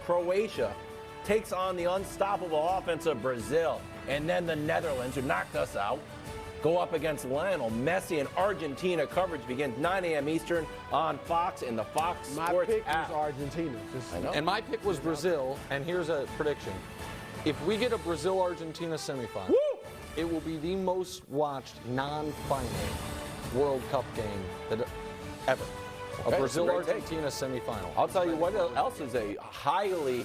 Croatia takes on the unstoppable offense of Brazil. And then the Netherlands, who knocked us out, go up against Lionel Messi, and Argentina. Coverage begins 9 a.m. Eastern on Fox in the Fox Sports My pick app. was Argentina. I know. And my pick was Brazil, and here's a prediction. If we get a Brazil-Argentina semifinal, it will be the most watched non-final World Cup game that ever. Okay, A Brazil-Argentina semifinal. I'll tell you what else is a highly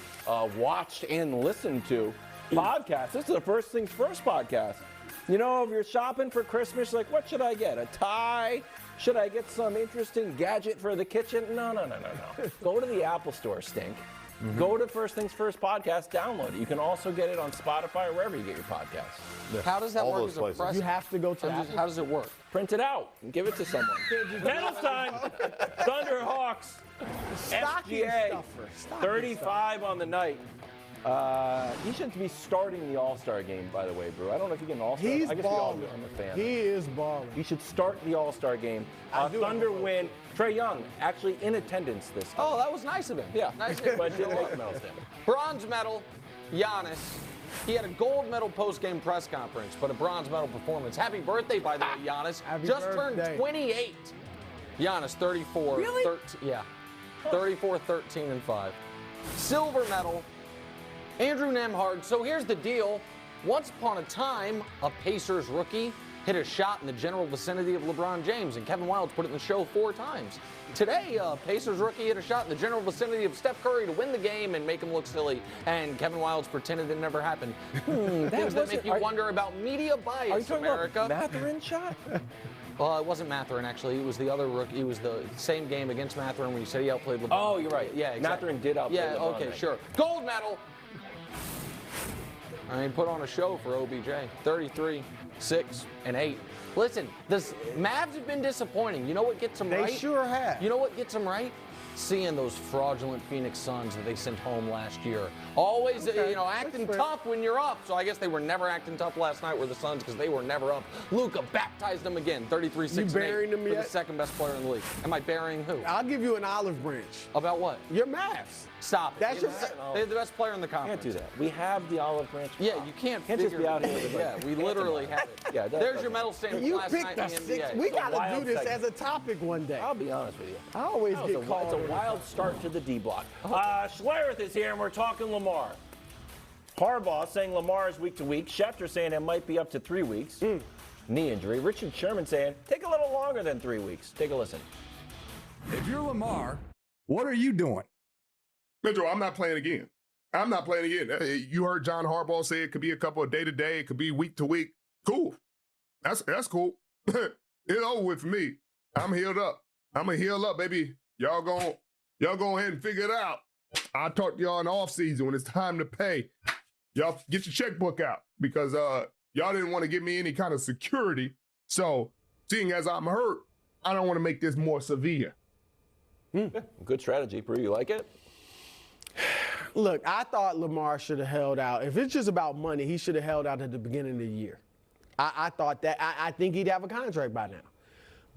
watched and listened to podcast. This is the First Things First podcast. You know, if you're shopping for Christmas, like, what should I get? A tie? Should I get some interesting gadget for the kitchen? No. Go to the Apple Store, Stink. Go to First Things First podcast, download it. You can also get it on Spotify or wherever you get your podcasts. How does that All work those as a places. present? You have to go to How does it work? Print it out and give it to someone. Medals time. Thunderhawks. Stocking SGA. stuffer. Stocking 35 on the night. He should be starting the All-Star game, by the way, Brew. I don't know if you get an All-Star. He's I guess we all balling. do. I'm a fan. He is balling. He should start the All-Star game. Thunder win. Trey Young actually in attendance this time. Oh, that was nice of him. Yeah, Nice. but didn't make the medal stand. Bronze medal, Giannis. He had a gold medal post-game press conference, but a bronze medal performance. Happy birthday, by the way, Giannis. Happy Just birthday. turned 28. Giannis, 34. Really? 13, yeah. 34, 13, and 5. Silver medal, Andrew Nemhard. So here's the deal. Once upon a time, a Pacers rookie hit a shot in the general vicinity of LeBron James, and Kevin Wildes put it in the show 4 times. Today, Pacers rookie hit a shot in the general vicinity of Steph Curry to win the game and make him look silly, and Kevin Wildes pretended it never happened. Things that make you wonder about media bias, Are you talking America. about Mathurin shot? Well, it wasn't Mathurin, actually. It was the other rookie. It was the same game against Mathurin when you said he outplayed LeBron. Oh, you're right. Yeah, exactly. Mathurin did outplay Yeah, LeBron, okay, right. sure. Gold medal. I mean, put on a show for OBJ. 33, 6, and 8. Listen, the Mavs have been disappointing. You know what gets them right? They sure have. You know what gets them right? Seeing those fraudulent Phoenix Suns that they sent home last year. Always, acting tough when you're up. So I guess they were never acting tough last night, were the Suns, because they were never up. Luka baptized them again, 33, 6, You and 8. burying them for yet? the second best player in the league. Am I burying who? I'll give you an olive branch. About what? Your Mavs. Stop it. That's your- They're the best player in the conference. Can't do that. We have the olive branch. Yeah, you can't Can't just figure be out here with, like, Yeah, we literally have it. Yeah, that There's doesn't- your medal stand You last picked night the in the 6. NBA. We It's a got to wild do this segment. as a topic one day. I'll be honest with you. I always No, get called. it's a wild start to the D block. Schlereth is here, and we're talking Lamar. Harbaugh saying Lamar is week to week. Schefter saying it might be up to 3 weeks. Knee injury. Richard Sherman saying take a little longer than 3 weeks. Take a listen. If you're Lamar, what are you doing? Mitchell, I'm not playing again. I'm not playing again. You heard John Harbaugh say it could be a couple of day to day. It could be week to week. Cool. That's cool. It's over with for me. I'm healed up. I'm going to heal up, baby. Y'all go ahead and figure it out. I'll talk to y'all in the offseason when it's time to pay. Y'all get your checkbook out because y'all didn't want to give me any kind of security. So seeing as I'm hurt, I don't want to make this more severe. Good strategy, Brew. You like it? Look, I thought Lamar should have held out. If it's just about money, he should have held out at the beginning of the year. I thought that. I think he'd have a contract by now.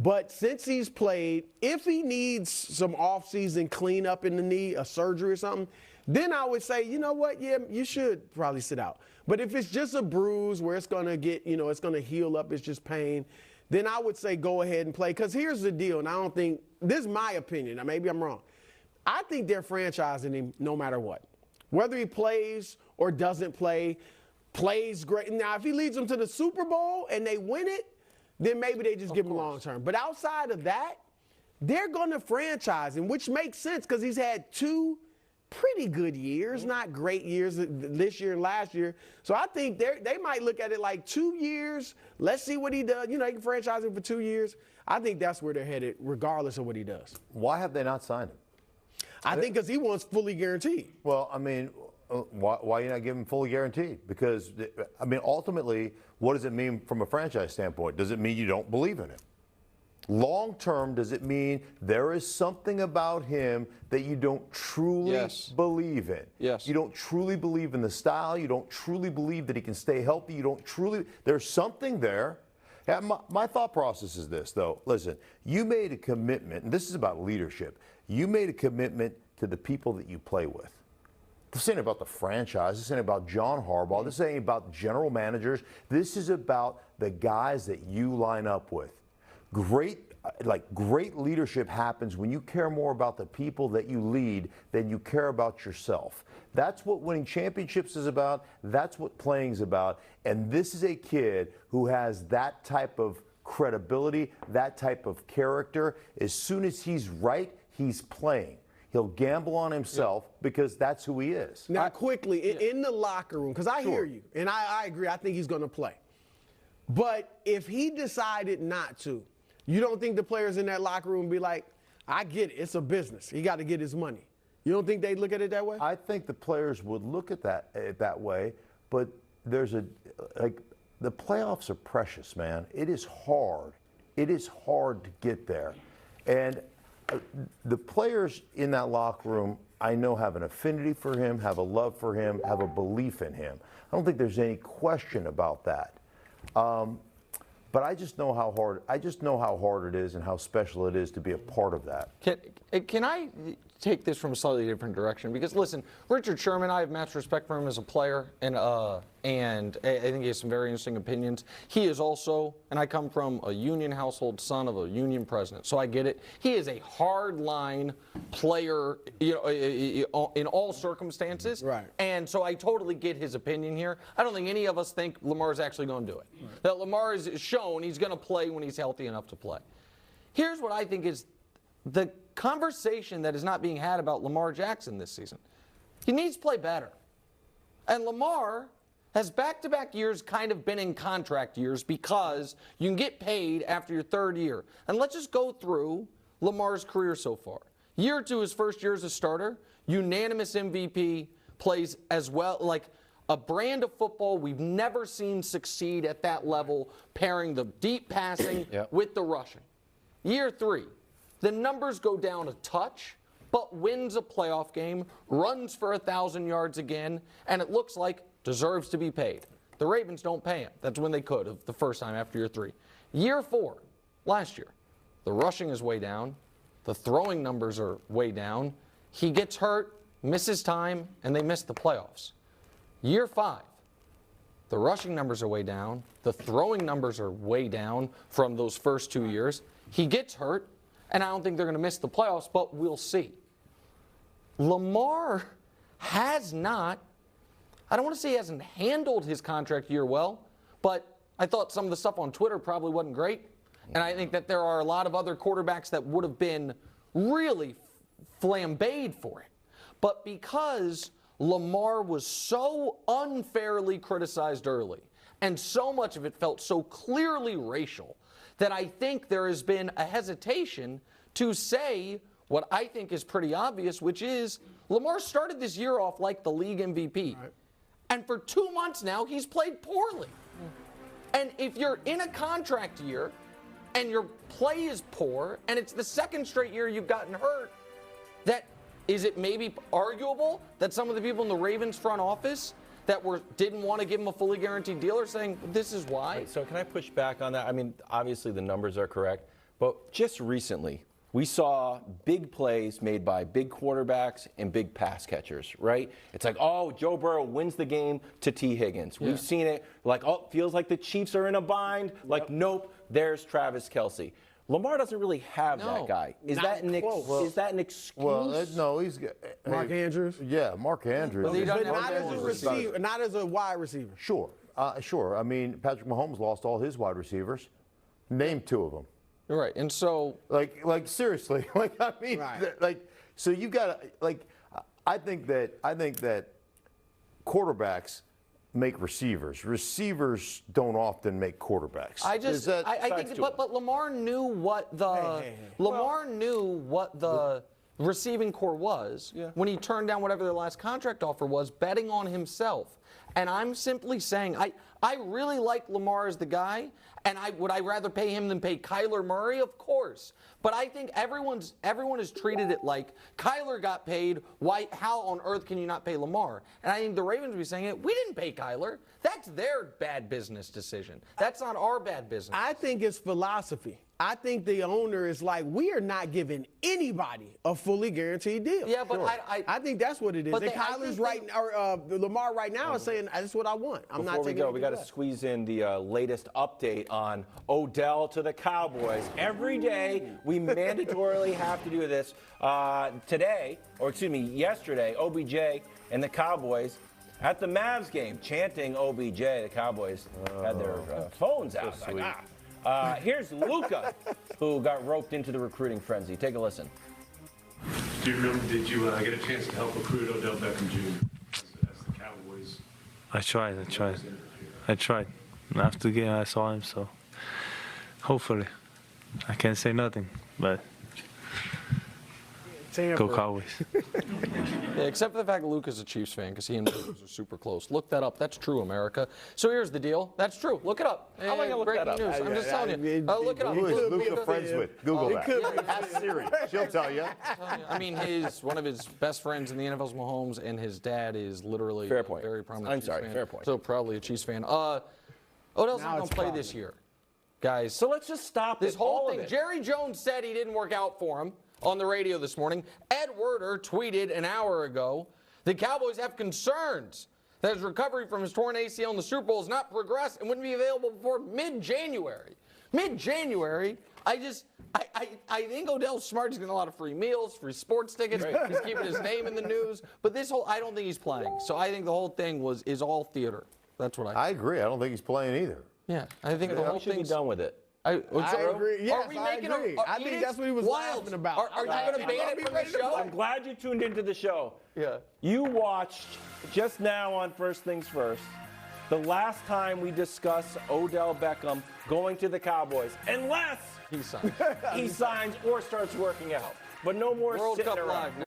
But since he's played, if he needs some offseason cleanup in the knee, a surgery or something, then I would say, you know what, yeah, you should probably sit out. But if it's just a bruise where it's going to get, it's going to heal up, it's just pain, then I would say go ahead and play. Because here's the deal, and I don't think, this is my opinion, now maybe I'm wrong. I think they're franchising him no matter what. Whether he plays or doesn't play, plays great. Now, if he leads them to the Super Bowl and they win it, then maybe they just give him long term. But outside of that, they're going to franchise him, which makes sense because he's had 2 pretty good years, not great years this year and last year. So I think they might look at it like 2 years. Let's see what he does. They can franchise him for 2 years. I think that's where they're headed, regardless of what he does. Why have they not signed him? I think because he wants fully guaranteed. Well, I mean, why you not give him fully guaranteed? Because, I mean, ultimately, what does it mean from a franchise standpoint? Does it mean you don't believe in him? Long term, does it mean there is something about him that you don't truly believe in? Yes. You don't truly believe in the style. You don't truly believe that he can stay healthy. You don't truly, there's something there. My thought process is this, though. Listen, you made a commitment, and this is about leadership. You made a commitment to the people that you play with. This ain't about the franchise. This ain't about John Harbaugh. This ain't about general managers. This is about the guys that you line up with. Great leadership happens when you care more about the people that you lead than you care about yourself. That's what winning championships is about. That's what playing is about. And this is a kid who has that type of credibility, that type of character. As soon as he's right, he's playing. He'll gamble on himself because that's who he is. Now, quickly, in the locker room, because I hear you, and I agree, I think he's going to play. But if he decided not to, you don't think the players in that locker room be like, I get it, it's a business. He got to get his money. You don't think they look at it that way? I think the players would look at that way, but there's the playoffs are precious, man. It is hard. It is hard to get there. And the players in that locker room, I know, have an affinity for him, have a love for him, have a belief in him. I don't think there's any question about that. But I just know how hard it is and how special it is to be a part of that. Can I take this from a slightly different direction? Because listen, Richard Sherman, I have much respect for him as a player, and I think he has some very interesting opinions. He is also, and I come from a union household, son of a union president, so I get it. He is a hardline player, in all circumstances. Right. And so I totally get his opinion here. I don't think any of us think Lamar's actually going to do it. Right. That Lamar is shown he's going to play when he's healthy enough to play. Here's what I think is the conversation that is not being had about Lamar Jackson this season. He needs to play better. And Lamar has back-to-back years kind of been in contract years because you can get paid after your third year. And let's just go through Lamar's career so far. Year 2, his first year as a starter, unanimous MVP, plays as well, like a brand of football we've never seen succeed at that level, pairing the deep passing with the rushing. Year 3, the numbers go down a touch, but wins a playoff game, runs for 1,000 yards again, and it looks like deserves to be paid. The Ravens don't pay him. That's when they could have the first time after year 3. Year 4, last year, the rushing is way down. The throwing numbers are way down. He gets hurt, misses time, and they miss the playoffs. Year 5, the rushing numbers are way down. The throwing numbers are way down from those first 2 years. He gets hurt, and I don't think they're going to miss the playoffs, but we'll see. Lamar has not, I don't want to say he hasn't handled his contract year well, but I thought some of the stuff on Twitter probably wasn't great. And I think that there are a lot of other quarterbacks that would have been really flambéed for it. But because Lamar was so unfairly criticized early, and so much of it felt so clearly racial, that I think there has been a hesitation to say what I think is pretty obvious, which is Lamar started this year off like the league MVP. Right. And for 2 months now, he's played poorly. And if you're in a contract year and your play is poor, and it's the second straight year you've gotten hurt, that is it maybe arguable that some of the people in the Ravens front office that didn't want to give him a fully guaranteed deal are saying this is why? Right, so can I push back on that? I mean, obviously the numbers are correct, but just recently we saw big plays made by big quarterbacks and big pass catchers, right? It's like, oh, Joe Burrow wins the game to T. Higgins. We've seen it like, oh, feels like the Chiefs are in a bind. Like, nope, there's Travis Kelce. Lamar doesn't really have that guy. Is that an excuse? Well, no, he's Mark Andrews. Yeah, Mark Andrews. But not as a receiver, not as a wide receiver. Sure, sure. I mean, Patrick Mahomes lost all his wide receivers. Name 2 of them. Right, and so like seriously, like I mean, like so you got to like. I think that quarterbacks make receivers. Receivers don't often make quarterbacks. I think, but Lamar knew what the knew what the receiving core was when he turned down whatever their last contract offer was, betting on himself. And I'm simply saying, I really like Lamar as the guy, and would I rather pay him than pay Kyler Murray? Of course. But I think everyone has treated it like Kyler got paid. Why? How on earth can you not pay Lamar? And I think the Ravens would be saying it. We didn't pay Kyler. That's their bad business decision. That's not our bad business. I think it's philosophy. I think the owner is like, we are not giving anybody a fully guaranteed deal. Yeah, but I think that's what it is. But And they- I Kyler's think right, or Lamar right now is saying, that's what I want. I'm Before not we taking go, we got to anything less. squeeze in the latest update on Odell to the Cowboys. Every day, we mandatorily have to do this. Yesterday, OBJ and the Cowboys at the Mavs game chanting OBJ. The Cowboys had their phones out. Here's Luka, who got roped into the recruiting frenzy. Take a listen. Did you get a chance to help recruit Odell Beckham Jr. as the Cowboys? I tried. After the game, I saw him, so hopefully. I can't say nothing, but go Cowboys. Yeah, except for the fact that Luke is a Chiefs fan because he and Luke are super close. Look that up. That's true, America. So here's the deal. That's true. Look it up. How am I gonna look Breaking that up? news. I'm just telling you. Look it up. Who is Look Luka it friends up. with? Google that. Ask Siri. She'll tell you. I mean, one of his best friends in the NFL's Mahomes, and his dad is literally Fair point. a very prominent I'm Chiefs sorry, fan. fair point. So proudly a Chiefs fan. Odell's not going to play this year, guys. So let's just stop This whole all thing. of it. Jerry Jones said he didn't work out for him on the radio this morning. Ed Werder tweeted an hour ago, the Cowboys have concerns that his recovery from his torn ACL in the Super Bowl has not progressed and wouldn't be available before mid-January. Mid-January, I think Odell's smart. He's getting a lot of free meals, free sports tickets. He's keeping his name in the news. But I don't think he's playing. So I think the whole thing is all theater. That's what I think. I agree. I don't think he's playing either. Yeah, I think the whole We should be thing's done with it. I agree. Yes, are we I making agree. I think that's what he was laughing about. Are you going to ban it from the show? I'm glad you tuned into the show. Yeah. You watched just now on First Things First the last time we discussed Odell Beckham going to the Cowboys, unless He signs. he signs or starts working out. But no more World sitting Cup around. Live.